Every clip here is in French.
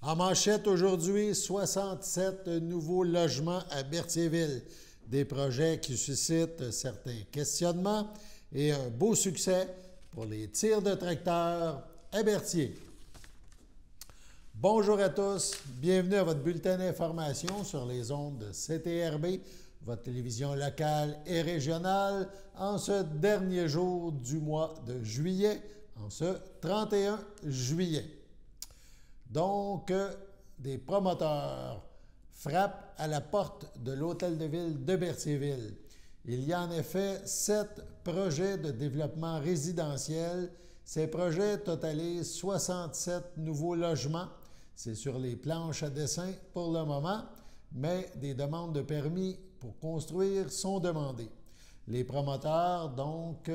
En manchette aujourd'hui, 67 nouveaux logements à Berthierville. Des projets qui suscitent certains questionnements et un beau succès pour les tirs de tracteurs à Berthier. Bonjour à tous, bienvenue à votre bulletin d'information sur les ondes de CTRB, votre télévision locale et régionale, en ce dernier jour du mois de juillet, en ce 31 juillet. Donc, des promoteurs frappent à la porte de l'Hôtel de Ville de Berthierville. Il y a en effet 7 projets de développement résidentiel. Ces projets totalisent 67 nouveaux logements. C'est sur les planches à dessin pour le moment, mais des demandes de permis pour construire sont demandées. Les promoteurs, donc,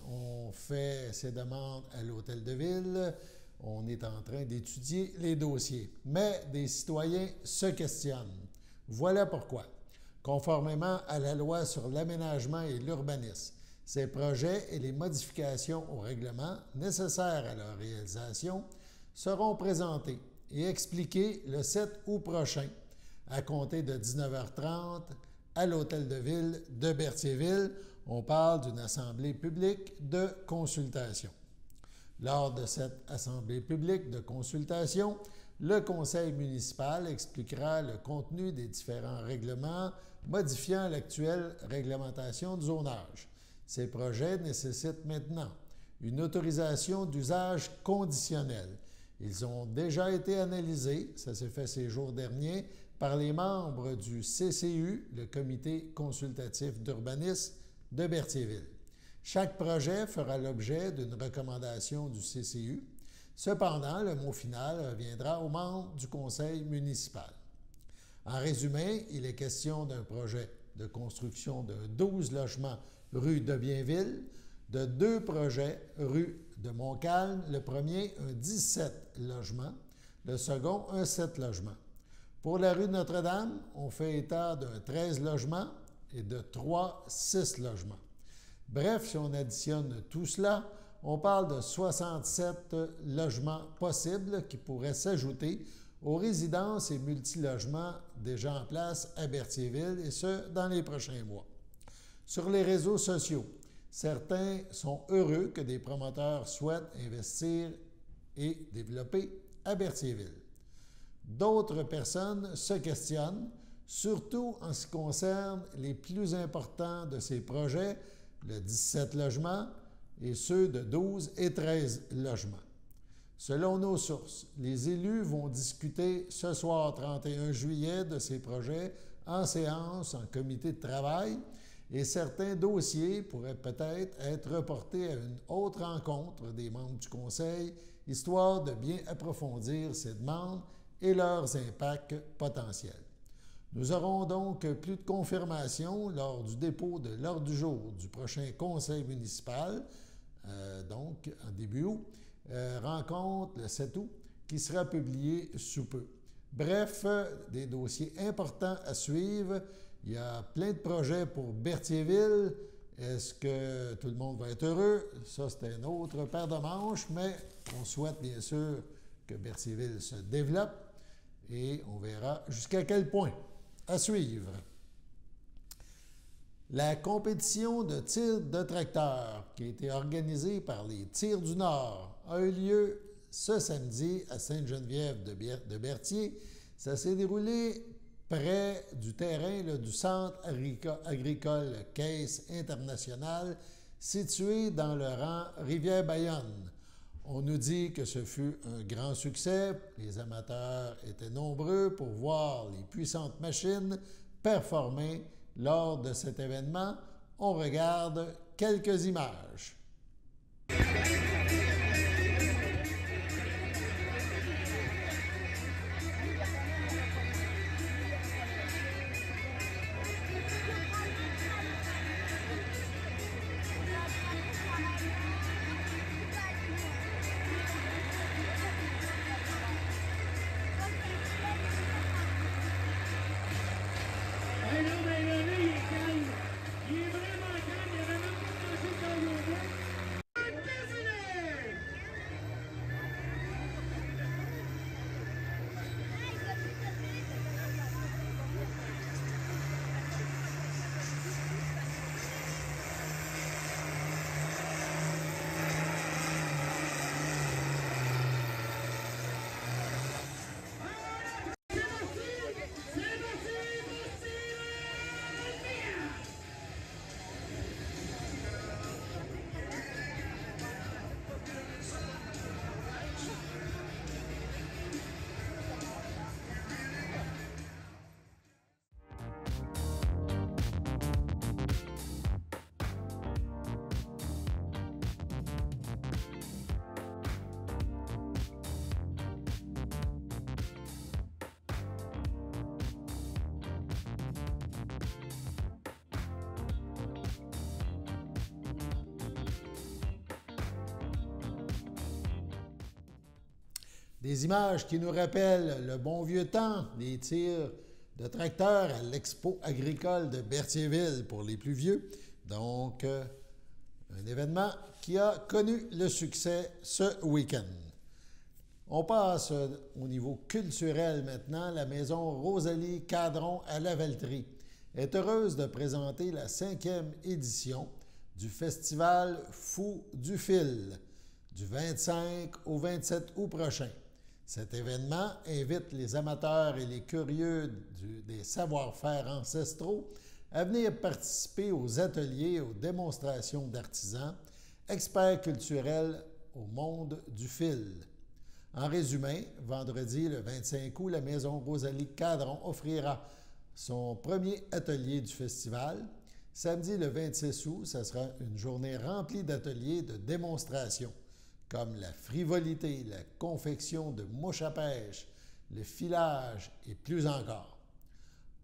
ont fait ces demandes à l'Hôtel de Ville. On est en train d'étudier les dossiers. Mais des citoyens se questionnent. Voilà pourquoi. Conformément à la loi sur l'aménagement et l'urbanisme, ces projets et les modifications au règlement nécessaires à leur réalisation seront présentés et expliqués le 7 août prochain à compter de 19h30 à l'Hôtel de Ville de Berthierville. On parle d'une assemblée publique de consultation. Lors de cette assemblée publique de consultation, le conseil municipal expliquera le contenu des différents règlements modifiant l'actuelle réglementation de zonage. Ces projets nécessitent maintenant une autorisation d'usage conditionnel. Ils ont déjà été analysés, ça s'est fait ces jours derniers, par les membres du CCU, le Comité consultatif d'urbanisme de Berthierville. Chaque projet fera l'objet d'une recommandation du CCU. Cependant, le mot final reviendra aux membres du conseil municipal. En résumé, il est question d'un projet de construction de 12 logements rue de Bienville, de 2 projets rue de Montcalm. Le premier, un 17 logements, le second, un 7 logements. Pour la rue Notre-Dame, on fait état d'un 13 logements et de 3 6 logements. Bref, si on additionne tout cela, on parle de 67 logements possibles qui pourraient s'ajouter aux résidences et multilogements déjà en place à Berthierville, et ce, dans les prochains mois. Sur les réseaux sociaux, certains sont heureux que des promoteurs souhaitent investir et développer à Berthierville. D'autres personnes se questionnent, surtout en ce qui concerne les plus importants de ces projets, le 17 logements et ceux de 12 et 13 logements. Selon nos sources, les élus vont discuter ce soir 31 juillet de ces projets en séance, en comité de travail, et certains dossiers pourraient peut-être être reportés à une autre rencontre des membres du conseil, histoire de bien approfondir ces demandes et leurs impacts potentiels. Nous aurons donc plus de confirmations lors du dépôt de l'ordre du jour du prochain conseil municipal, donc en début août, rencontre le 7 août, qui sera publié sous peu. Bref, des dossiers importants à suivre. Il y a plein de projets pour Berthierville. Est-ce que tout le monde va être heureux? Ça, c'est une autre paire de manches, mais on souhaite bien sûr que Berthierville se développe et on verra jusqu'à quel point. À suivre. La compétition de tir de tracteur qui a été organisée par les Tirs du Nord a eu lieu ce samedi à Sainte-Geneviève de Berthier. Ça s'est déroulé près du terrain du centre agricole Caisse internationale situé dans le rang Rivière-Bayonne. On nous dit que ce fut un grand succès. Les amateurs étaient nombreux pour voir les puissantes machines performer lors de cet événement. On regarde quelques images. Ben non, mais là, il est calme. Il est vraiment calme. Il avait même pas pensé de faire le Des images qui nous rappellent le bon vieux temps, des tirs de tracteurs à l'Expo agricole de Berthierville pour les plus vieux. Donc, un événement qui a connu le succès ce week-end. On passe au niveau culturel maintenant. La maison Rosalie Cadron à Lavaltrie est heureuse de présenter la 5e édition du festival Fou du fil du 25 au 27 août prochain. Cet événement invite les amateurs et les curieux des savoir-faire ancestraux à venir participer aux ateliers et aux démonstrations d'artisans, experts culturels au monde du fil. En résumé, vendredi le 25 août, la maison Rosalie Cadron offrira son premier atelier du festival. Samedi le 26 août, ce sera une journée remplie d'ateliers de démonstration, comme la frivolité, la confection de mouches à pêche, le filage et plus encore.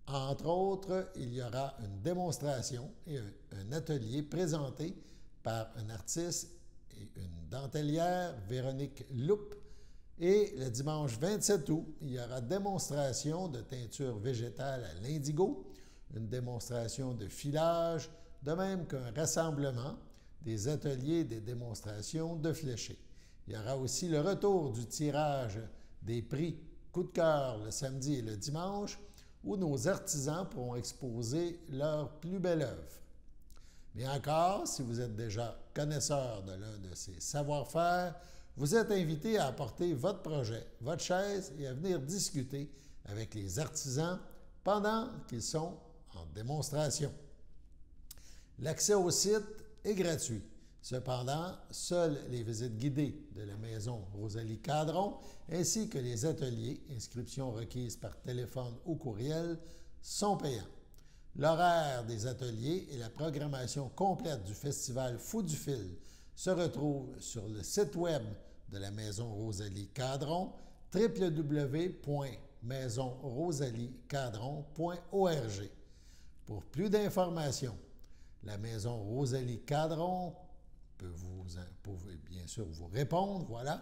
Entre autres, il y aura une démonstration et un atelier présenté par un artiste et une dentelière, Véronique Loupe. Et le dimanche 27 août, il y aura démonstration de teinture végétale à l'indigo, une démonstration de filage, de même qu'un rassemblement, des ateliers et des démonstrations de fléchés. Il y aura aussi le retour du tirage des prix coup de cœur le samedi et le dimanche, où nos artisans pourront exposer leur plus belle œuvre. Mais encore, si vous êtes déjà connaisseur de l'un de ces savoir-faire, vous êtes invité à apporter votre projet, votre chaise et à venir discuter avec les artisans pendant qu'ils sont en démonstration. L'accès au site est gratuit. Cependant, seules les visites guidées de la maison Rosalie Cadron ainsi que les ateliers, inscriptions requises par téléphone ou courriel, sont payants. L'horaire des ateliers et la programmation complète du festival Fou du fil se retrouvent sur le site web de la maison Rosalie Cadron, www.maisonrosaliecadron.org. Pour plus d'informations, la maison Rosalie Cadron peut bien sûr vous répondre, voilà.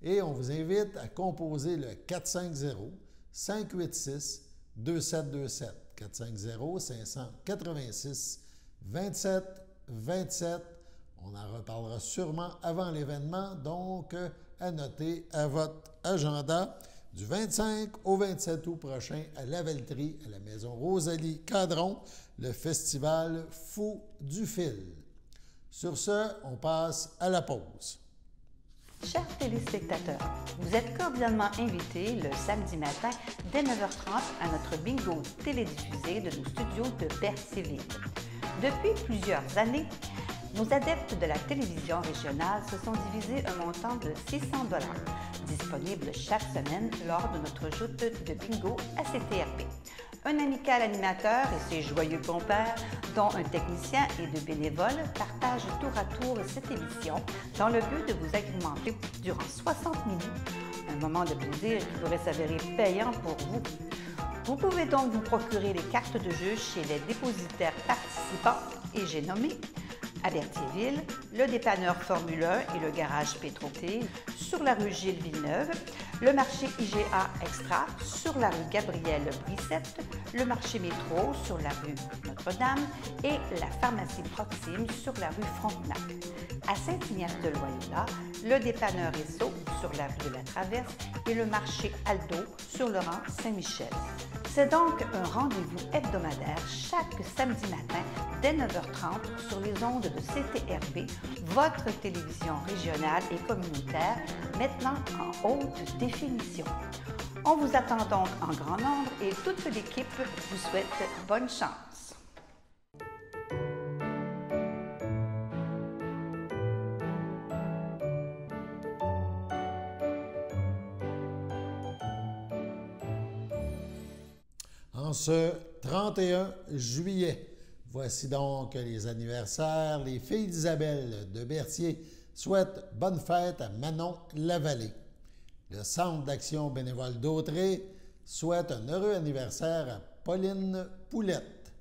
Et on vous invite à composer le 450-586-2727. 450-586-2727. On en reparlera sûrement avant l'événement, donc à noter à votre agenda du 25 au 27 août prochain à Lavaltrie, à la maison Rosalie Cadron, le festival Fou du fil. Sur ce, on passe à la pause. Chers téléspectateurs, vous êtes cordialement invités le samedi matin dès 9h30 à notre bingo télédiffusé de nos studios de Berthierville. Depuis plusieurs années, nos adeptes de la télévision régionale se sont divisés un montant de 600 $, disponible chaque semaine lors de notre joute de bingo à CTRP. Un amical animateur et ses joyeux compères, dont un technicien et deux bénévoles, partagent tour à tour cette émission dans le but de vous agrémenter durant 60 minutes. Un moment de plaisir qui pourrait s'avérer payant pour vous. Vous pouvez donc vous procurer les cartes de jeu chez les dépositaires participants et j'ai nommé à Berthierville, le dépanneur Formule 1 et le garage Pétroté sur la rue Gilles Villeneuve, le marché IGA Extra sur la rue Gabrielle Brissette, le marché Métro sur la rue Notre-Dame et la pharmacie Proxime sur la rue Frontenac. À Saint-Ignace-de-Loyola, le dépanneur Esso sur la rue de la Traverse et le marché Aldo sur le rang Saint-Michel. C'est donc un rendez-vous hebdomadaire chaque samedi matin dès 9h30 sur les ondes de CTRB, votre télévision régionale et communautaire, maintenant en haute définition. On vous attend donc en grand nombre et toute l'équipe vous souhaite bonne chance. En ce 31 juillet, voici donc les anniversaires. Les filles d'Isabelle de Berthier souhaitent bonne fête à Manon Lavallée. Le Centre d'action bénévole d'Autrey souhaite un heureux anniversaire à Pauline Poulette.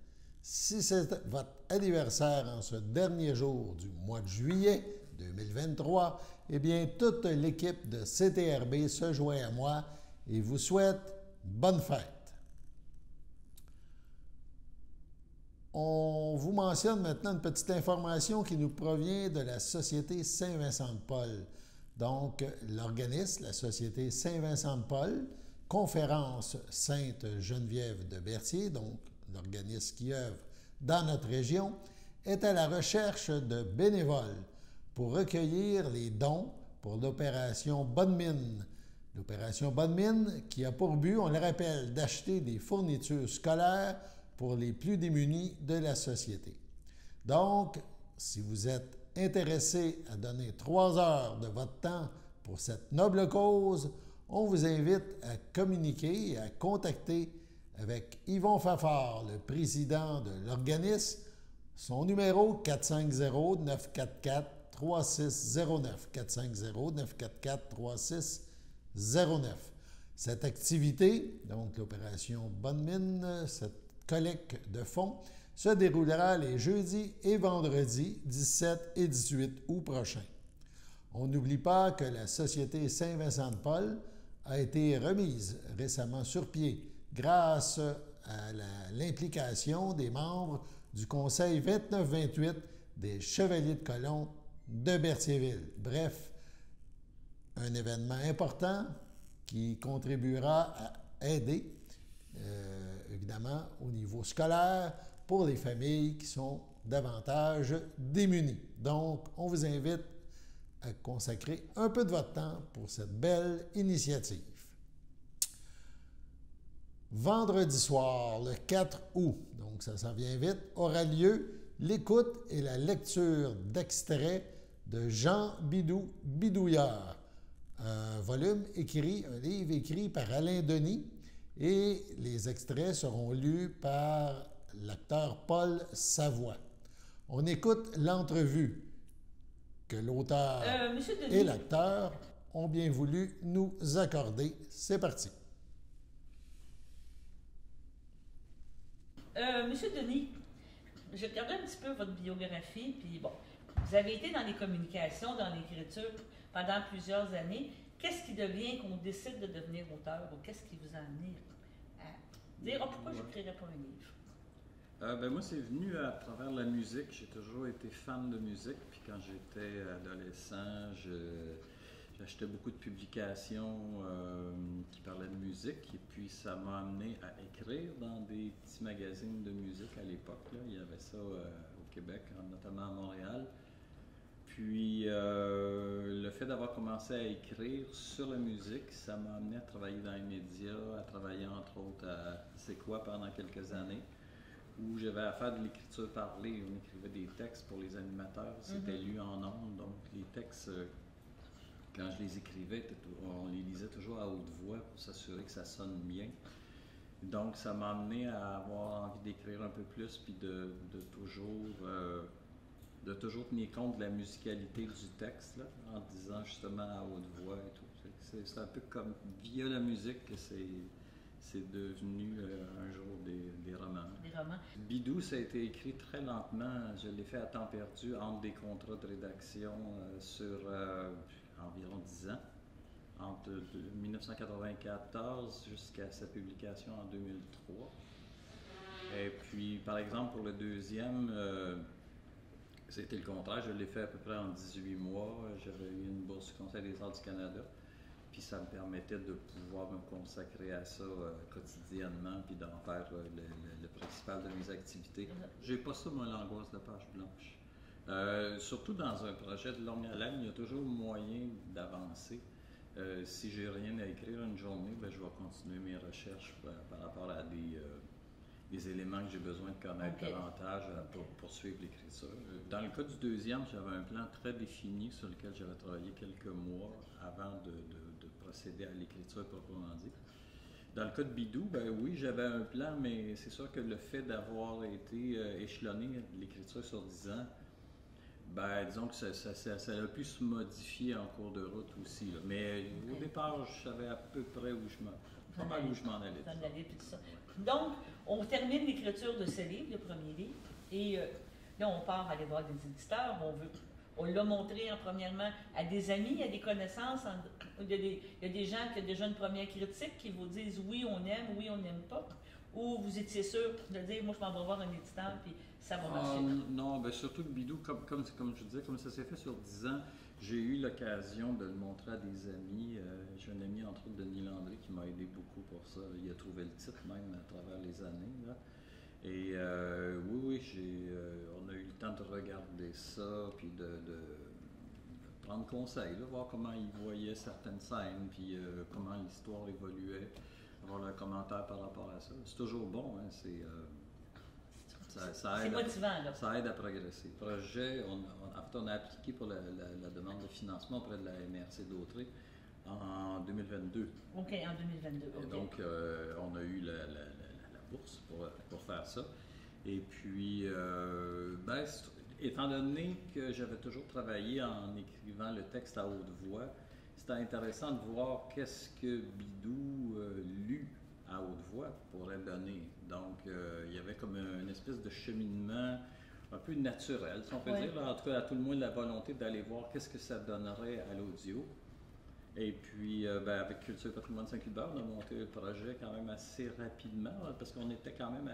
Si c'est votre anniversaire en ce dernier jour du mois de juillet 2023, eh bien, toute l'équipe de CTRB se joint à moi et vous souhaite bonne fête. On vous mentionne maintenant une petite information qui nous provient de la Société Saint-Vincent-de-Paul. Donc, l'organisme, la Société Saint-Vincent-de-Paul, Conférence Sainte-Geneviève de Berthier, donc l'organisme qui œuvre dans notre région, est à la recherche de bénévoles pour recueillir les dons pour l'opération Bonne Mine. L'opération Bonne Mine qui a pour but, on le rappelle, d'acheter des fournitures scolaires pour les plus démunis de la société. Donc, si vous êtes intéressé à donner 3 heures de votre temps pour cette noble cause, on vous invite à communiquer et à contacter avec Yvon Fafard, le président de l'organisme, son numéro 450-944-3609, 450-944-3609. Cette activité, donc l'opération Bonne Mine, cette collecte de fonds, se déroulera les jeudis et vendredis 17 et 18 août prochains. On n'oublie pas que la Société Saint-Vincent-de-Paul a été remise récemment sur pied grâce à l'implication des membres du Conseil 29-28 des Chevaliers de Colomb de Berthierville. Bref, un événement important qui contribuera à aider, évidemment, au niveau scolaire pour les familles qui sont davantage démunies. Donc, on vous invite à consacrer un peu de votre temps pour cette belle initiative. Vendredi soir, le 4 août, donc ça s'en vient vite, aura lieu l'écoute et la lecture d'extraits de Jean Bidouillard, un livre écrit par Alain Denis, et les extraits seront lus par l'acteur Paul Savoie. On écoute l'entrevue que l'auteur et l'acteur ont bien voulu nous accorder. C'est parti. Monsieur Denis, j'ai regardé un petit peu votre biographie, puis bon, vous avez été dans les communications, dans l'écriture pendant plusieurs années. Qu'est-ce qui devient qu'on décide de devenir auteur, ou qu'est-ce qui vous a amené à dire pourquoi je n'écrirais pas un livre? Moi, c'est venu à travers la musique. J'ai toujours été fan de musique. Puis quand j'étais adolescent, j'achetais beaucoup de publications qui parlaient de musique. Et puis, ça m'a amené à écrire dans des petits magazines de musique à l'époque. Il y avait ça au Québec, notamment à Montréal. Puis, le fait d'avoir commencé à écrire sur la musique, ça m'a amené à travailler dans les médias, à travailler entre autres à C'est quoi pendant quelques années, où j'avais à faire de l'écriture parlée. On écrivait des textes pour les animateurs, c'était lu en ondes. Donc, les textes, quand je les écrivais, on les lisait toujours à haute voix pour s'assurer que ça sonne bien. Donc, ça m'a amené à avoir envie d'écrire un peu plus, puis de toujours tenir compte de la musicalité du texte, là, en disant justement à haute voix et tout. C'est un peu comme via la musique que c'est devenu un jour des romans. Des romans. Bidou, ça a été écrit très lentement. Je l'ai fait à temps perdu entre des contrats de rédaction sur environ 10 ans, entre 1994 jusqu'à sa publication en 2003. Et puis, par exemple, pour le deuxième, c'était le contraire. Je l'ai fait à peu près en 18 mois. J'avais eu une bourse du Conseil des arts du Canada. Puis ça me permettait de pouvoir me consacrer à ça quotidiennement, puis d'en faire le principal de mes activités. J'ai pas ça, moi, l'angoisse de page blanche. Surtout dans un projet de longue haleine, il y a toujours moyen d'avancer. Si j'ai rien à écrire une journée, je vais continuer mes recherches par rapport à des éléments que j'ai besoin de connaître davantage pour poursuivre l'écriture. Dans le cas du deuxième, j'avais un plan très défini sur lequel j'avais travaillé quelques mois avant de procéder à l'écriture proprement dit. Dans le cas de Bidou, oui, j'avais un plan, mais c'est sûr que le fait d'avoir été échelonné l'écriture sur 10 ans, disons que ça a pu se modifier en cours de route aussi. Là. Mais au départ, je savais à peu près où je m'en allais. Donc, on termine l'écriture de ce livre, le premier livre, et là, on part aller voir des éditeurs, On l'a montré premièrement à des amis, à des connaissances. Il y a des gens qui ont déjà une première critique qui vous disent oui, on aime, oui, on n'aime pas. Ou vous étiez sûr de dire, moi, je m'en vais voir un éditeur, puis ça va marcher. Non, ben surtout que Bidou, comme je disais, comme ça s'est fait sur 10 ans, j'ai eu l'occasion de le montrer à des amis. J'ai un ami, entre autres, Denis Landry, qui m'a aidé beaucoup pour ça. Il a trouvé le titre même à travers les années. Là. Et oui, on a eu le temps de regarder ça, puis de prendre conseil, là, voir comment ils voyaient certaines scènes, puis comment l'histoire évoluait, avoir leurs commentaires par rapport à ça. C'est toujours bon, hein, ça aide, motivant, là. Ça aide à progresser. Le projet, on a appliqué pour la demande de financement auprès de la MRC d'Autrey en 2022. OK, en 2022. Et donc, on a eu la bourse pour faire ça. Et puis, étant donné que j'avais toujours travaillé en écrivant le texte à haute voix, c'était intéressant de voir qu'est-ce que Bidou lu à haute voix pourrait donner. Donc, il y avait comme une espèce de cheminement un peu naturel, si on peut dire. Là, en tout cas, à tout le moins, la volonté d'aller voir qu'est-ce que ça donnerait à l'audio. Et puis, avec Culture Patrimoine Saint-Hubert, on a monté le projet quand même assez rapidement, parce qu'on était quand même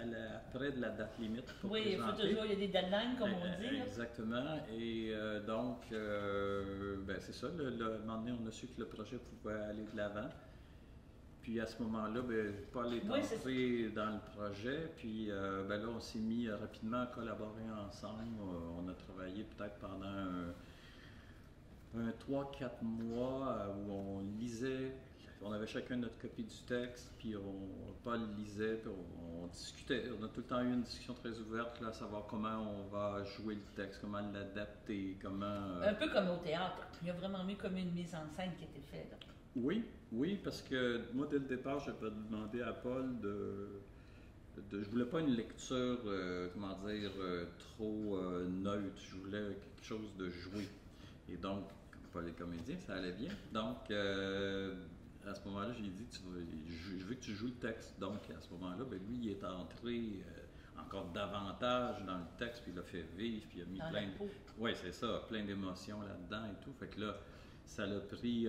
près de la date limite pour présenter. Il faut toujours, il y a des deadlines, comme on dit. Exactement. Et donc, c'est ça. À un moment donné, on a su que le projet pouvait aller de l'avant. Puis à ce moment-là, Paul est entré dans le projet. Puis là, on s'est mis rapidement à collaborer ensemble. On a travaillé peut-être pendant un 3-4 mois où on lisait, on avait chacun notre copie du texte, puis Paul lisait, puis on discutait. On a tout le temps eu une discussion très ouverte là, à savoir comment on va jouer le texte, comment l'adapter, comment... Un peu comme au théâtre. Il y a vraiment mis comme une mise en scène qui a été faite. Là. Oui, parce que moi, dès le départ, j'avais demandé à Paul je voulais pas une lecture, trop neutre. Je voulais quelque chose de joué. Et donc, pour les comédiens, ça allait bien. Donc, à ce moment-là, j'ai dit, je veux que tu joues le texte. Donc, à ce moment-là, lui, il est entré encore davantage dans le texte, puis il l'a fait vivre, puis il a mis plein de... Oui, c'est ça, plein d'émotions là-dedans et tout. Fait que là, ça l'a pris...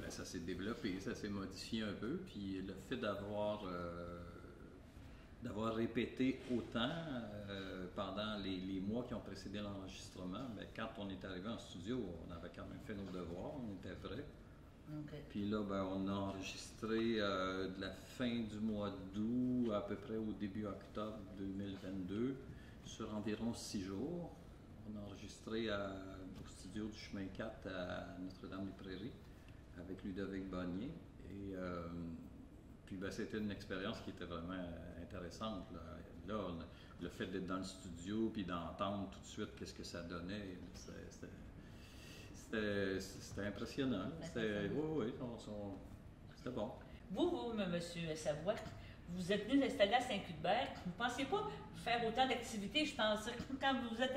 ça s'est développé, ça s'est modifié un peu, puis le fait d'avoir répété autant pendant les mois qui ont précédé l'enregistrement, quand on est arrivé en studio, on avait quand même fait nos devoirs, on était prêts. Okay. Puis là, on a enregistré de la fin du mois d'août à peu près au début octobre 2022 sur environ 6 jours. On a enregistré au studio du Chemin 4 à Notre-Dame-des-Prairies avec Ludovic Bonnier. Et puis c'était une expérience qui était vraiment intéressante. Là le fait d'être dans le studio puis d'entendre tout de suite qu'est-ce que ça donnait, c'était impressionnant. C'était bon. Vous, M. Savoie, vous êtes venu s'installer à Saint-Cuthbert. Vous ne pensiez pas faire autant d'activités, je pense, quand vous êtes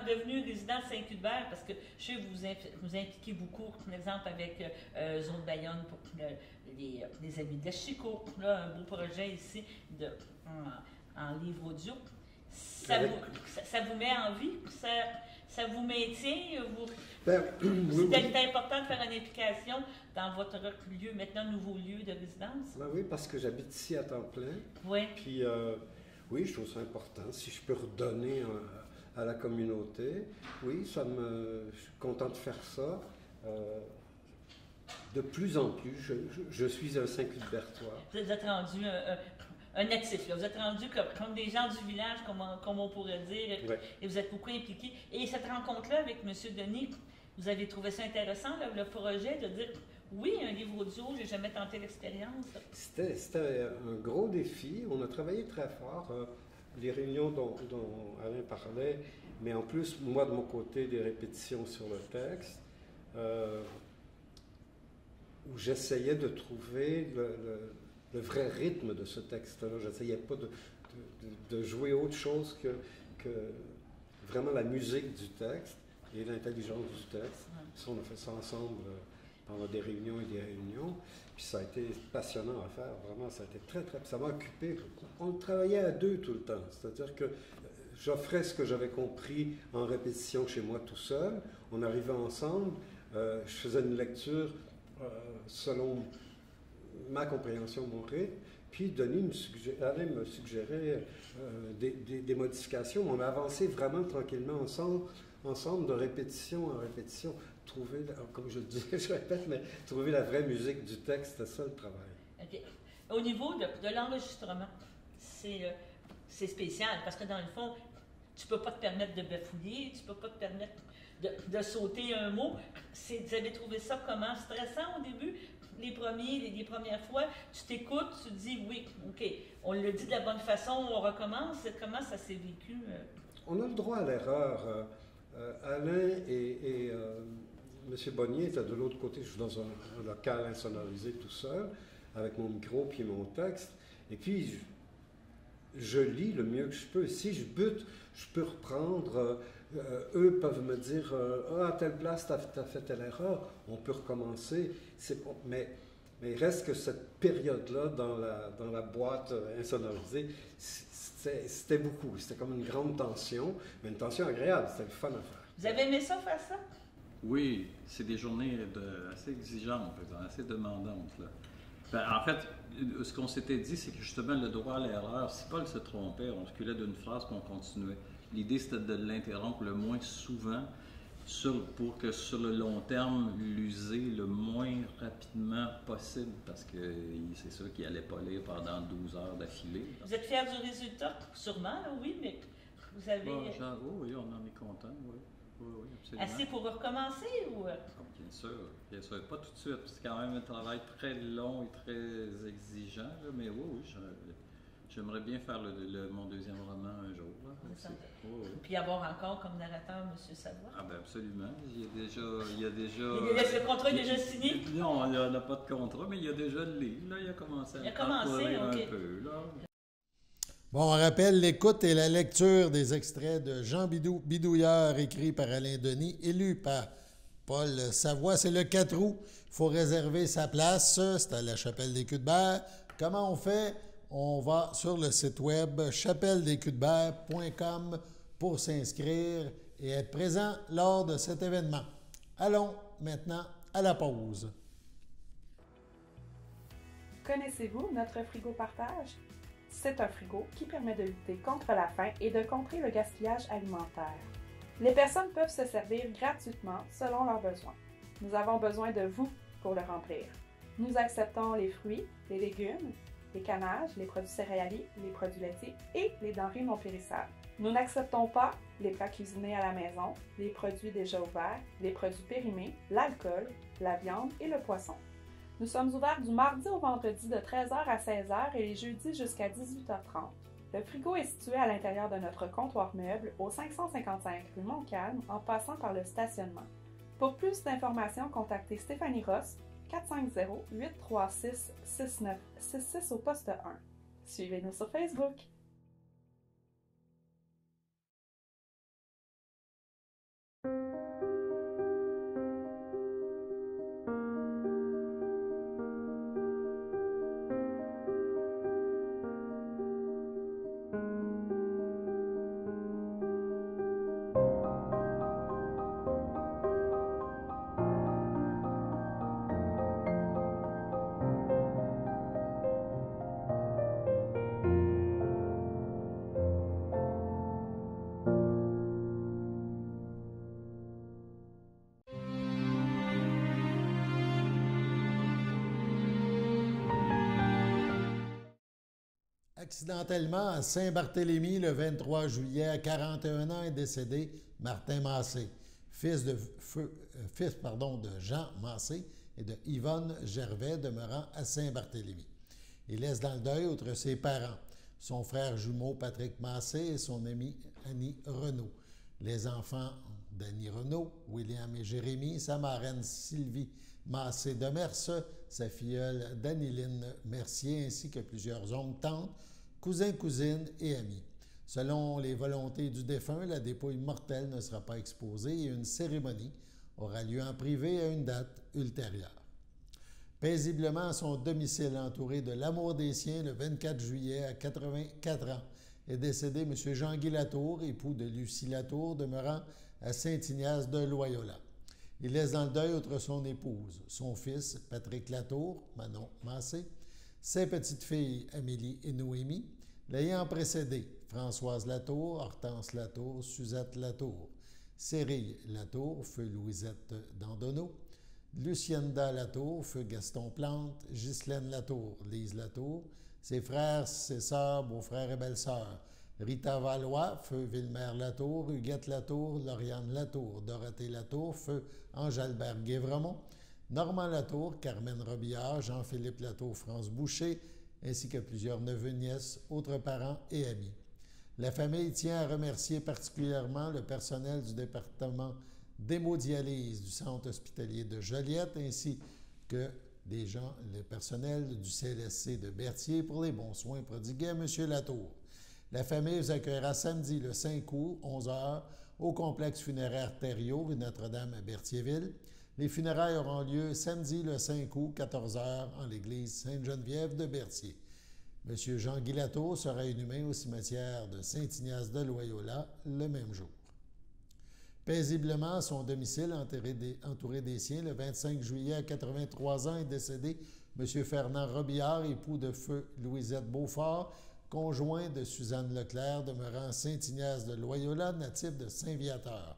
devenu résident de Saint-Cuthbert, parce que je sais que vous impliquez beaucoup, par exemple, avec Zone Bayonne pour les amis de la Chico, là, un beau projet ici en livre audio. Ça vous met en vie? Ça vous maintient? C'est important de faire une implication dans votre lieu, maintenant nouveau lieu de résidence? Oui, parce que j'habite ici à temps plein. Oui. Puis, oui, je trouve ça important. Si je peux redonner à la communauté, oui, je suis content de faire ça. De plus en plus, je suis un Saint-Cuthbertois. Vous êtes rendu un natif, là. Vous êtes rendu comme des gens du village, comme on pourrait dire, ouais. Et vous êtes beaucoup impliqués. Et cette rencontre-là avec M. Denis, vous avez trouvé ça intéressant, là, le projet de dire, oui, un livre audio, j'ai jamais tenté l'expérience. C'était un gros défi. On a travaillé très fort. Les réunions dont Alain parlait, mais en plus, moi, de mon côté, des répétitions sur le texte, où j'essayais de trouver le vrai rythme de ce texte-là. J'essayais pas de jouer autre chose que vraiment la musique du texte et l'intelligence du texte. Ça, on a fait ça ensemble pendant des réunions et des réunions. Puis ça a été passionnant à faire. Vraiment, ça a été très, très... Ça m'a occupé. On travaillait à deux tout le temps. C'est-à-dire que j'offrais ce que j'avais compris en répétition chez moi tout seul. On arrivait ensemble, je faisais une lecture selon ma compréhension, mon rythme, puis Denis allait me suggérer des modifications. On a avancé vraiment tranquillement ensemble de répétition en répétition. Trouver, comme je le dis, je répète, mais trouver la vraie musique du texte, c'est ça le travail. Okay. Au niveau de l'enregistrement, c'est spécial parce que dans le fond, tu ne peux pas te permettre de bafouiller, tu ne peux pas te permettre de sauter un mot. Vous avez trouvé ça comment? Stressant au début? Les premières fois, tu t'écoutes, tu te dis oui, OK, on le dit de la bonne façon, on recommence. Comment ça s'est vécu? On a le droit à l'erreur. Alain et M. Bonnier étaient de l'autre côté. Je suis dans un local insonorisé tout seul, avec mon micro puis mon texte. Et puis, je lis le mieux que je peux. Si je bute, je peux reprendre. Eux peuvent me dire à telle place, tu as fait telle erreur. On peut recommencer. Mais il reste que cette période-là, dans la boîte insonorisée, c'était beaucoup. C'était comme une grande tension, mais une tension agréable. C'était le fun à faire. Vous avez aimé ça, faire ça? Oui, c'est des journées assez exigeantes, assez demandantes. Là. Ben, en fait, ce qu'on s'était dit, c'est que justement, le droit à l'erreur, si Paul se trompait, on reculait d'une phrase puis on continuait. L'idée, c'était de l'interrompre le moins souvent pour que sur le long terme, l'user le moins rapidement possible, parce que c'est sûr qu'il n'allait pas lire pendant 12 heures d'affilée. Vous êtes fiers du résultat? Sûrement, oui, mais vous avez... oui, on en est content, oui. Oui, absolument. Assez pour recommencer ou... Bien sûr, pas tout de suite. C'est quand même un travail très long et très exigeant, là, mais oui, j'aimerais bien faire mon deuxième roman un jour. Là. Puis avoir encore comme narrateur M. Savoie. Ah ben absolument. Il y a déjà le contrat est déjà signé? Non, il n'a pas de contrat, mais il y a déjà le livre. Là, il a commencé à lire un peu. Là. Bon, on rappelle l'écoute et la lecture des extraits de Jean Bidouilleur, écrit par Alain Denis, élu par Paul Savoie. C'est le 4 août. Il faut réserver sa place. C'est à la Chapelle des Culs-de-Berre. Comment on fait? On va sur le site web chapeldesculs-de-berre.com pour s'inscrire et être présent lors de cet événement. Allons maintenant à la pause. Connaissez-vous notre frigo partage? C'est un frigo qui permet de lutter contre la faim et de contrer le gaspillage alimentaire. Les personnes peuvent se servir gratuitement selon leurs besoins. Nous avons besoin de vous pour le remplir. Nous acceptons les fruits, les légumes, les cannages, les produits céréaliers, les produits laitiers et les denrées non périssables. Nous n'acceptons pas les plats cuisinés à la maison, les produits déjà ouverts, les produits périmés, l'alcool, la viande et le poisson. Nous sommes ouverts du mardi au vendredi de 13h à 16h et les jeudis jusqu'à 18h30. Le frigo est situé à l'intérieur de notre comptoir meuble au 555 rue Montcalm en passant par le stationnement. Pour plus d'informations, contactez Stéphanie Ross 450-836-6966 au poste 1. Suivez-nous sur Facebook. Accidentellement, à Saint-Barthélemy, le 23 juillet, à 41 ans, est décédé Martin Massé, fils de Jean Massé et de Yvonne Gervais, demeurant à Saint-Barthélemy. Il laisse dans le deuil outre ses parents, son frère jumeau Patrick Massé et son amie Annie Renaud. Les enfants d'Annie Renaud, William et Jérémy, sa marraine Sylvie Massé de Merce, sa filleule Daniline Mercier, ainsi que plusieurs oncles, tantes, cousins, cousines et amis. Selon les volontés du défunt, la dépouille mortelle ne sera pas exposée et une cérémonie aura lieu en privé à une date ultérieure. Paisiblement à son domicile, entouré de l'amour des siens, le 24 juillet, à 84 ans, est décédé M. Jean-Guy Latour, époux de Lucie Latour, demeurant à Saint-Ignace de Loyola. Il laisse dans le deuil outre son épouse, son fils Patrick Latour, Manon Massé, ses petites filles Amélie et Noémie, l'ayant précédé Françoise Latour, Hortense Latour, Suzette Latour, Cyrille Latour, feu Louisette Dandonneau, Lucienda Latour, feu Gaston Plante, Ghislaine Latour, Lise Latour, ses frères, ses sœurs, beaux-frères et belles-sœurs, Rita Valois, feu Villemère Latour, Huguette Latour, Lauriane Latour, Dorothée Latour, feu Ange-Albert Guévremont, Normand Latour, Carmen Robillard, Jean-Philippe Latour, France Boucher, ainsi que plusieurs neveux, nièces, autres parents et amis. La famille tient à remercier particulièrement le personnel du département d'hémodialyse du Centre hospitalier de Joliette, ainsi que le personnel du CLSC de Berthier pour les bons soins prodigués à M. Latour. La famille vous accueillera samedi le 5 août, 11h, au complexe funéraire Thériault, rue Notre-Dame à Berthierville. Les funérailles auront lieu samedi le 5 août, 14h, en l'église Sainte-Geneviève de Berthier. M. Jean-Guy Latour sera inhumé au cimetière de Saint-Ignace de Loyola le même jour. Paisiblement à son domicile, entouré des siens, le 25 juillet à 83 ans est décédé M. Fernand Robillard, époux de feu Louisette Beaufort, conjoint de Suzanne Leclerc, demeurant à Saint-Ignace de Loyola, natif de Saint-Viateur.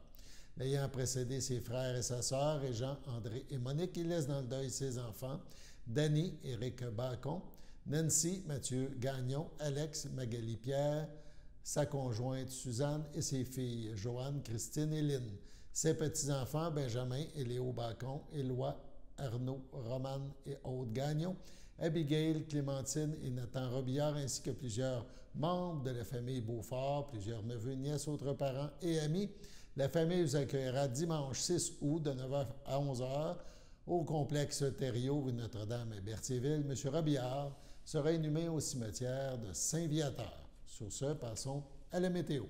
L'ayant précédé ses frères et sa sœur, Jean, André et Monique, il laisse dans le deuil ses enfants, Danny, Éric Bacon, Nancy, Mathieu Gagnon, Alex, Magali Pierre, sa conjointe Suzanne et ses filles Joanne, Christine et Lynn. Ses petits-enfants Benjamin et Léo Bacon, Éloi, Arnaud, Romane et Aude Gagnon, Abigail, Clémentine et Nathan Robillard, ainsi que plusieurs membres de la famille Beaufort, plusieurs neveux, nièces, autres parents et amis. La famille vous accueillera dimanche 6 août de 9h à 11h au complexe Thériault, rue Notre-Dame à Berthierville. M. Robillard sera inhumé au cimetière de Saint-Viateur. Sur ce, passons à la météo.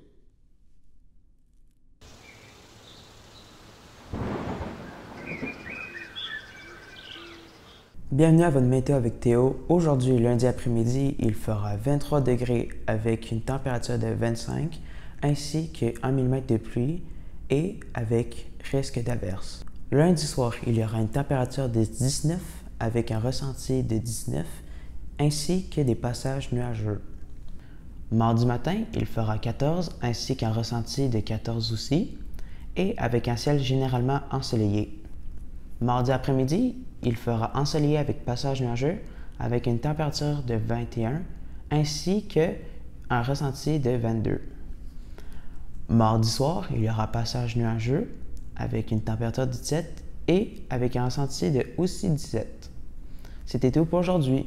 Bienvenue à votre météo avec Théo. Aujourd'hui, lundi après-midi, il fera 23 degrés avec une température de 25 ainsi qu'un millimètre de pluie et avec risque d'averse. Lundi soir, il y aura une température de 19 avec un ressenti de 19 ainsi que des passages nuageux. Mardi matin, il fera 14 ainsi qu'un ressenti de 14 aussi et avec un ciel généralement ensoleillé. Mardi après-midi, il fera ensoleillé avec passage nuageux avec une température de 21 ainsi qu'un ressenti de 22. Mardi soir, il y aura passage nuageux avec une température de 17 et avec un ressenti de aussi 17. C'était tout pour aujourd'hui.